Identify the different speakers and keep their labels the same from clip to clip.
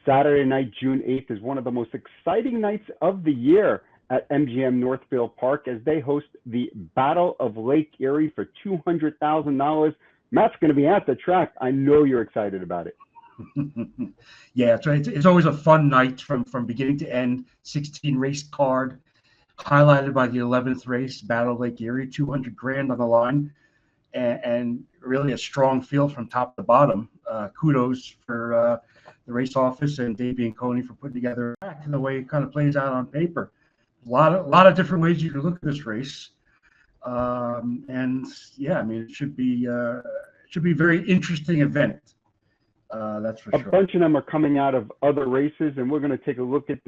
Speaker 1: Saturday night, June 8th, is one of the most exciting nights of the year at MGM Northfield Park as they host the Battle of Lake Erie for $200,000. Matt's going to be at the track. I know you're excited about it.
Speaker 2: Yeah, it's always a fun night from beginning to end. 16 race card, highlighted by the 11th race, Battle of Lake Erie, $200,000 on the line, and really a strong field from top to bottom. Kudos for the race office and Dave Bianconi for putting together a track and the way it kind of plays out on paper. A lot of different ways you can look at this race, and yeah, I mean it should be a very interesting event. That's for sure.
Speaker 1: A bunch of them are coming out of other races, and we're going to take a look at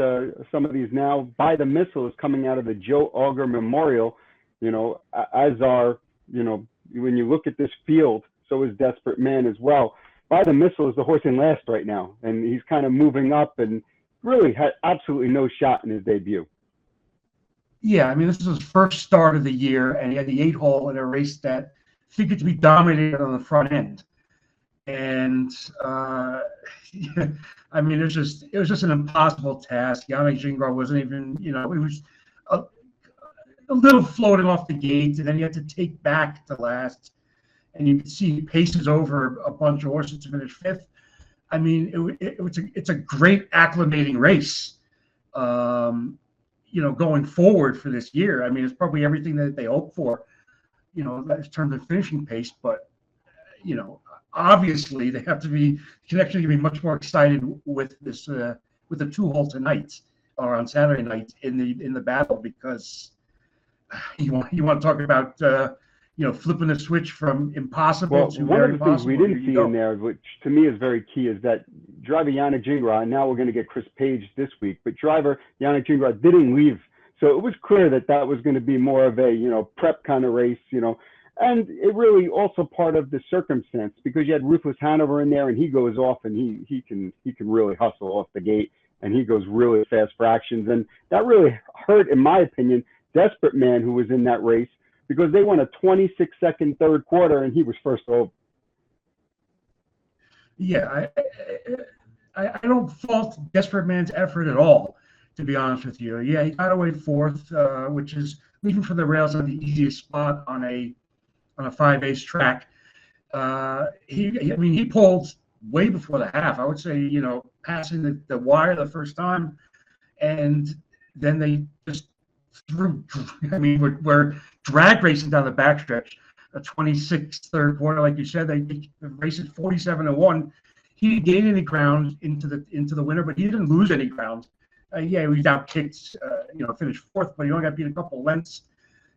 Speaker 1: some of these now. By the Missile is coming out of the Joe Auger Memorial. You know, as our, you know, when you look at this field, so is Desperate Man as well. By the Missile is the horse in last right now, and he's kind of moving up and really had absolutely no shot in his debut.
Speaker 2: Yeah, I mean, this is his first start of the year, and he had the 8-hole in a race that figured to be dominated on the front end. And I mean, it was just an impossible task. Giwner wasn't even, you know, it was a little floating off the gate, and then he had to take back to last. And you can see he paces over a bunch of horses to finish 5th. I mean, it's a great acclimating race. You know, going forward for this year, I mean, it's probably everything that they hope for, you know, in terms of finishing pace. But, you know, obviously they can actually be much more excited with this, with the 2-hole tonight or on Saturday night in the battle, because you want to talk about, you know, flipping the switch from impossible to very possible. One of the things
Speaker 1: we didn't see in there, which to me is very key, is that driver Yannick Giwner, and now we're going to get Chris Page this week, but driver Yannick Giwner didn't leave. So it was clear that was going to be more of a, you know, prep kind of race, you know, and it really also part of the circumstance, because you had Ruthless Hanover in there, and he goes off and he can really hustle off the gate, and he goes really fast fractions. And that really hurt, in my opinion, Desperate Man, who was in that race, because they won a 26-second third quarter, and he was first over.
Speaker 2: Yeah, I don't fault Desperate Man's effort at all, to be honest with you. Yeah, he got away 4th, which is leaving for the rails on the easiest spot on a 5-ace track. He pulled way before the half. I would say, you know, passing the wire the first time, and then they just threw. I mean, we're drag racing down the backstretch, a 26th third quarter, like you said. They raced 47-1. He didn't gain any ground into the winner, but he didn't lose any ground. Yeah, he was outkicked, you know, finished 4th, but he only got beat a couple lengths.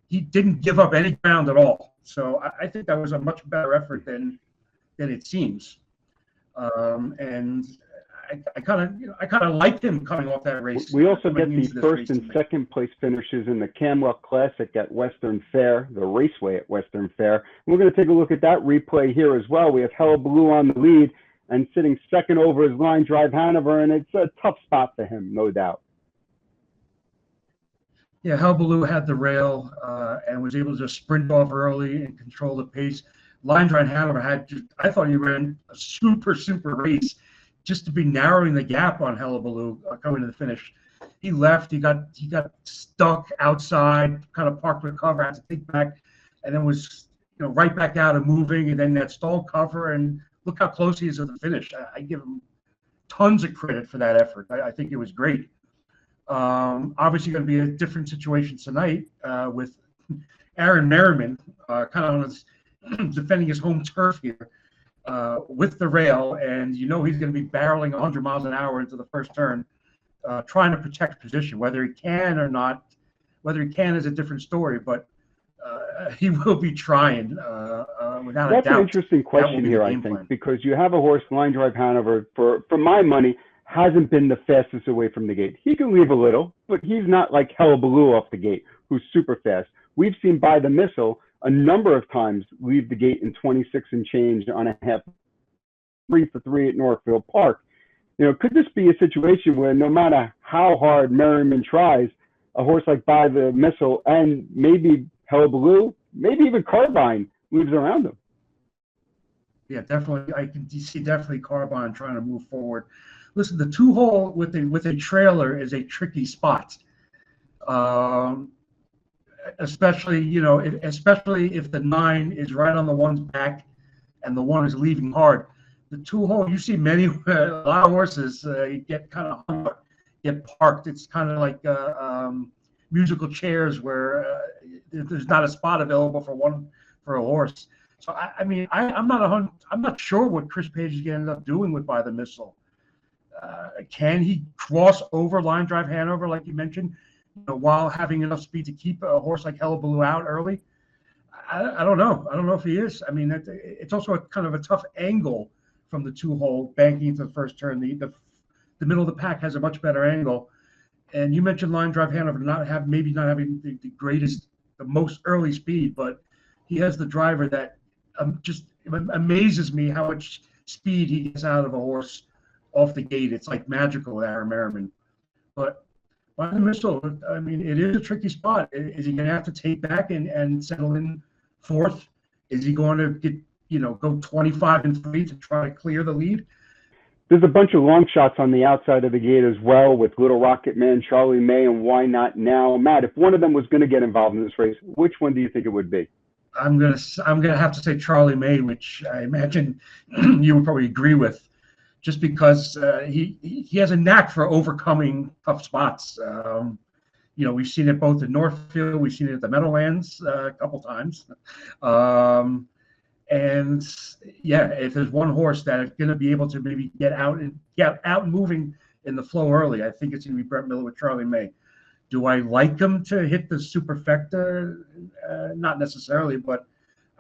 Speaker 2: He didn't give up any ground at all. So I think that was a much better effort than it seems. And I kind of liked him coming off that race.
Speaker 1: We also get the first and second place finishes in the Camluck Classic at Western Fair, the Raceway at Western Fair. We're going to take a look at that replay here as well. We have Hullabaloo on the lead and sitting second over his line drive Hanover, and it's a tough spot for him, no doubt.
Speaker 2: Yeah, Hullabaloo had the rail and was able to just sprint off early and control the pace. Line drive Hanover I thought he ran a super race, just to be narrowing the gap on Hullabaloo coming to the finish. He left. He got stuck outside, kind of parked with cover, had to take back, and then was, you know, right back out and moving, and then that stalled cover, and look how close he is to the finish. I give him tons of credit for that effort. I think it was great. Obviously going to be a different situation tonight with Aaron Merriman kind of defending his home turf here. With the rail, and you know he's going to be barreling 100 miles an hour into the first turn, trying to protect position. Whether he can or not, whether he can is a different story, but he will be trying without a doubt.
Speaker 1: That's an interesting question here, I think, because you have a horse, Line Drive Hanover, for my money, hasn't been the fastest away from the gate. He can leave a little, but he's not like Hullabaloo off the gate, who's super fast. We've seen By the Missile a number of times leave the gate in 26 and change on a half 3 for 3 at Northfield Park. You know, could this be a situation where no matter how hard Merriman tries, a horse like By the Missile and maybe Hullabaloo, maybe even Carbine moves around him?
Speaker 2: Yeah, definitely. I can see definitely Carbine trying to move forward. Listen, the 2-hole with a trailer is a tricky spot, especially especially if the 9 is right on the 1's back and the 1 is leaving hard. The 2-hole, you see many a lot of horses get kind of hung up, get parked. It's kind of like musical chairs where there's not a spot available for a horse. So I'm not sure what Chris Page is going to end up doing with By the Missile. Can he cross over Line Drive Hanover, like you mentioned, while having enough speed to keep a horse like Hullabaloo out early? I don't know. I don't know if he is. I mean, it's also a kind of a tough angle from the 2-hole banking into the first turn. The middle of the pack has a much better angle. And you mentioned Line Drive Hanover maybe not having the most early speed, but he has the driver that just amazes me how much speed he gets out of a horse off the gate. It's like magical with Aaron Merriman. But By the Missile, I mean, it is a tricky spot. Is he going to have to take back and settle in fourth? Is he going to go 25-3 to try to clear the lead?
Speaker 1: There's a bunch of long shots on the outside of the gate as well with Little Rocket Man, Charlie May, and Why Not Now. Matt, if one of them was going to get involved in this race, which one do you think it would be?
Speaker 2: I'm gonna have to say Charlie May, which I imagine you would probably agree with, just because he has a knack for overcoming tough spots. We've seen it both in Northfield, we've seen it at the Meadowlands a couple times. And yeah, if there's one horse that is going to be able to maybe get out and moving in the flow early, I think it's going to be Brett Miller with Charlie May. Do I like him to hit the superfecta? Not necessarily, but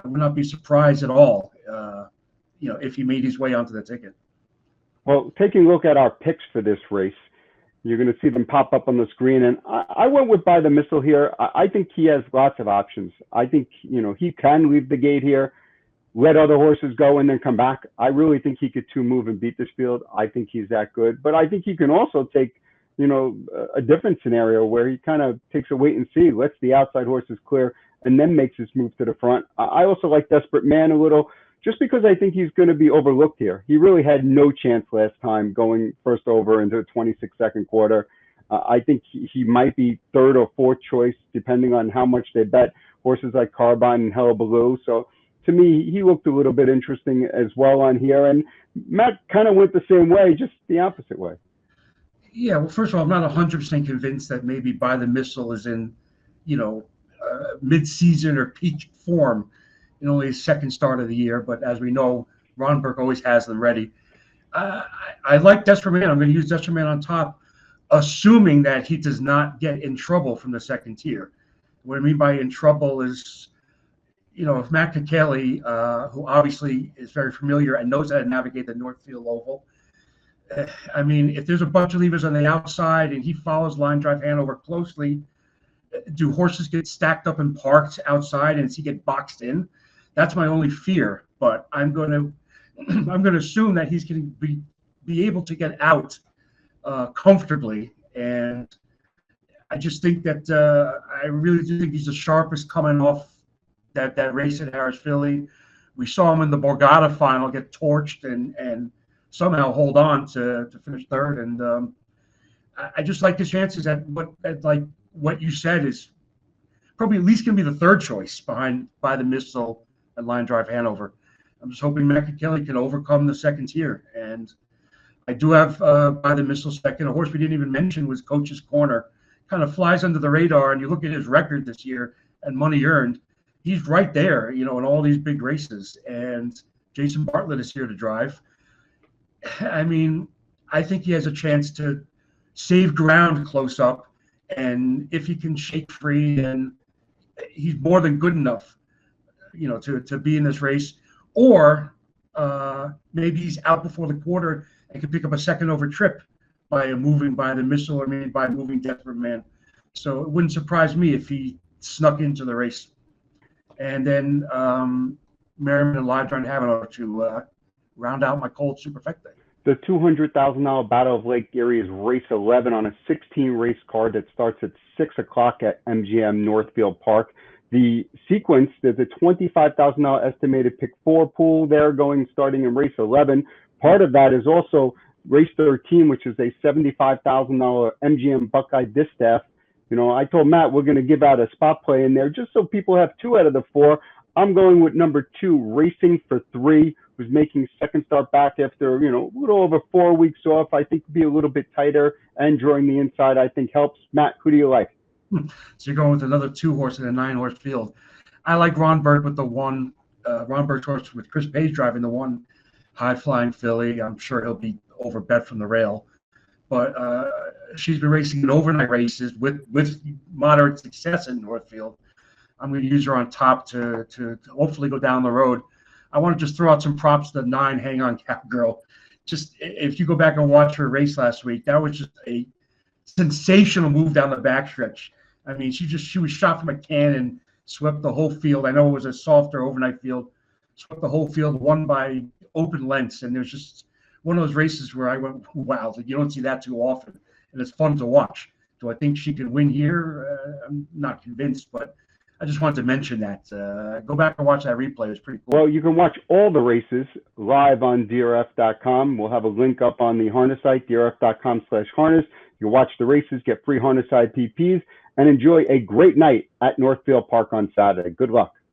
Speaker 2: I would not be surprised at all, if he made his way onto the ticket.
Speaker 1: Well, taking a look at our picks for this race, you're going to see them pop up on the screen. And I went with By the Missile here. I think he has lots of options. I think, he can leave the gate here, let other horses go, and then come back. I really think he could 2-move and beat this field. I think he's that good. But I think he can also take, a different scenario where he kind of takes a wait and see, lets the outside horses clear, and then makes his move to the front. I also like Desperate Man a little, just because I think he's going to be overlooked here. He really had no chance last time going first over into the 26-second quarter. I think he might be third or fourth choice, depending on how much they bet horses like Carbine and Hullabaloo. So to me, he looked a little bit interesting as well on here. And Matt kind of went the same way, just the opposite way.
Speaker 2: Yeah, well, first of all, I'm not 100% convinced that maybe By the Missile is in, mid-season or peak form in only his second start of the year. But as we know, Ron Burke always has them ready. I like Desperate Man. I'm going to use Desperate Man on top, assuming that he does not get in trouble from the second tier. What I mean by in trouble is, if Matt Kakaley, who obviously is very familiar and knows how to navigate the Northfield Oval, if there's a bunch of levers on the outside and he follows Line Drive Hanover closely, do horses get stacked up and parked outside and does he get boxed in? That's my only fear. But I'm going to assume that he's going to be able to get out comfortably. And I just think that I really do think he's the sharpest coming off that race at Harris Philly. We saw him in the Borgata final get torched and somehow hold on to finish third. And I just like his chances at what you said is probably at least going to be the third choice behind By the Missile and Line Drive Hanover. I'm just hoping Matt Kakaley can overcome the second tier. And I do have By the Missile second. A horse we didn't even mention was Coach's Corner. Kind of flies under the radar, and you look at his record this year and money earned, he's right there, in all these big races. And Jason Bartlett is here to drive. I think he has a chance to save ground close up, and if he can shake free, then he's more than good enough, to be in this race. Or maybe he's out before the quarter and can pick up a second over trip by moving By the Missile, or maybe by moving Desperate Man. So it wouldn't surprise me if he snuck into the race. And then Merriman and Lydron Hanover to round out my cold superfecta.
Speaker 1: The $200,000 Battle of Lake Erie is race 11 on a 16-race card that starts at 6 o'clock at MGM Northfield Park. The sequence, there's a $25,000 estimated pick 4 pool there starting in race 11. Part of that is also race 13, which is a $75,000 MGM Buckeye distaff. You know, I told Matt we're going to give out a spot play in there just so people have 2 out of the 4. I'm going with number 2, Racing for 3, who's making second start back after, you know, a little over 4 weeks off. I think be a little bit tighter and drawing the inside, I think helps. Matt, who do you like?
Speaker 2: So you're going with another 2-horse in a 9-horse field. I like Ron Burke with the 1. Ron Burke's horse with Chris Page driving the 1 high-flying filly. I'm sure he'll be overbet from the rail. But she's been racing in overnight races with moderate success in Northfield. I'm going to use her on top to hopefully go down the road. I want to just throw out some props to the 9 Hang On Cowgirl. Just if you go back and watch her race last week, that was just a sensational move down the backstretch. I mean, she was shot from a cannon, swept the whole field. I know it was a softer overnight field, swept the whole field, won by open lengths, and there's just one of those races where I went, wow, you don't see that too often, and it's fun to watch. Do I think she can win here? I'm not convinced, but I just wanted to mention that. Go back and watch that replay. It was pretty cool.
Speaker 1: Well, you can watch all the races live on DRF.com. We'll have a link up on the harness site, DRF.com/harness. You watch the races, get free harness side PPs, and enjoy a great night at Northfield Park on Saturday. Good luck.